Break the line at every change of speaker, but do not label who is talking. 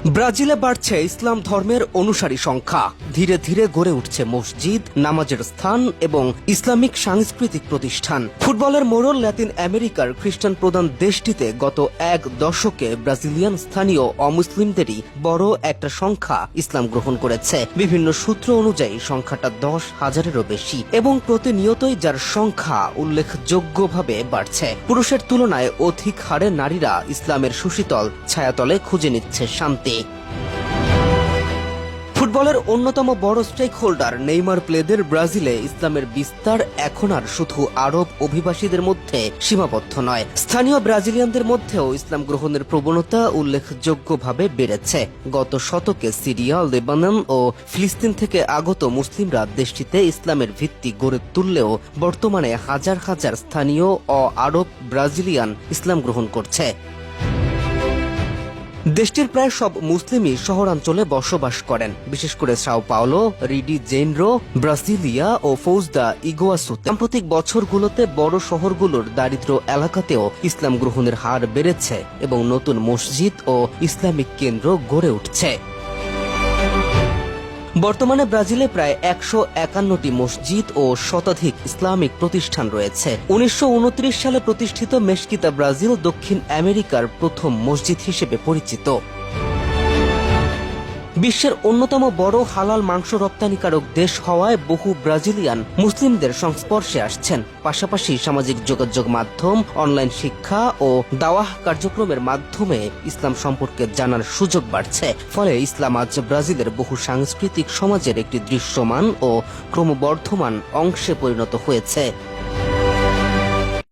ব্রাজিলে বাড়ছে ইসলাম ধর্মের অনুসারী সংখ্যা। ধীরে ধীরে গড়ে উঠছে মসজিদ, নামাজের স্থান এবং ইসলামিক সাংস্কৃতিক প্রতিষ্ঠান। ফুটবলের মোড়ল ল্যাতিন আমেরিকার খ্রিস্টান প্রধান দেশটিতে গত এক দশকে ব্রাজিলিয়ান স্থানীয় অমুসলিমদেরই বড় একটা সংখ্যা ইসলাম গ্রহণ করেছে। বিভিন্ন সূত্র অনুযায়ী সংখ্যাটা 10,000-এরও বেশি এবং প্রতিনিয়তই যার সংখ্যা উল্লেখযোগ্যভাবে বাড়ছে। পুরুষের তুলনায় অধিক হারে নারীরা ইসলামের সুশীতল ছায়াতলে খুঁজে নিচ্ছে শান্তি। ফুটবলের অন্যতম বড় স্টেক হোল্ডার নেইমার প্লেদের ব্রাজিলে ইসলামের বিস্তার এখন আর শুধু আরব অভিবাসীদের মধ্যে সীমাবদ্ধ নয়। স্থানীয় ব্রাজিলিয়ানদের মধ্যেও ইসলাম গ্রহণের প্রবণতা উল্লেখযোগ্যভাবে বেড়েছে। গত শতকে সিরিয়া, লেবানন ও ফিলিস্তিন থেকে আগত মুসলিমরা দেশটিতে ইসলামের ভিত্তি গড়ে তুললেও বর্তমানে হাজার হাজার স্থানীয় আরব ব্রাজিলিয়ান ইসলাম গ্রহণ করছে। দেশটির প্রায় সব মুসলিমই শহরাঞ্চলে বসবাস করেন, বিশেষ করে সাও পাওলো, রিডি জেইনরো, ব্রাসিলিয়া ও ফৌজ দা ইগুয়াসুতে। সাম্প্রতিক বছরগুলোতে বড় শহরগুলোর দারিদ্র এলাকাতেও ইসলাম গ্রহণের হার বেড়েছে এবং নতুন মসজিদ ও ইসলামিক কেন্দ্র গড়ে উঠছে। বর্তমানে ব্রাজিলে প্রায় 151টি মসজিদ ও শতাধিক ইসলামিক প্রতিষ্ঠান রয়েছে। 1929 সালে প্রতিষ্ঠিত মেশকিতা ব্রাজিল দক্ষিণ আমেরিকার প্রথম মসজিদ হিসেবে পরিচিত। বিশ্বের অন্যতম বড় হালাল মাংস রপ্তানিকারক দেশ হওয়ায় বহু ব্রাজিলিয়ান মুসলিমদের সংস্পর্শে আসছেন। পাশাপাশি সামাজিক যোগাযোগ মাধ্যম, অনলাইন শিক্ষা ও দাওয়াহ কার্যক্রমের মাধ্যমে ইসলাম সম্পর্কে জানার সুযোগ বাড়ছে। ফলে ইসলাম আজ ব্রাজিলের বহু সাংস্কৃতিক সমাজের একটি দৃশ্যমান ও ক্রমবর্ধমান অংশে পরিণত হয়েছে।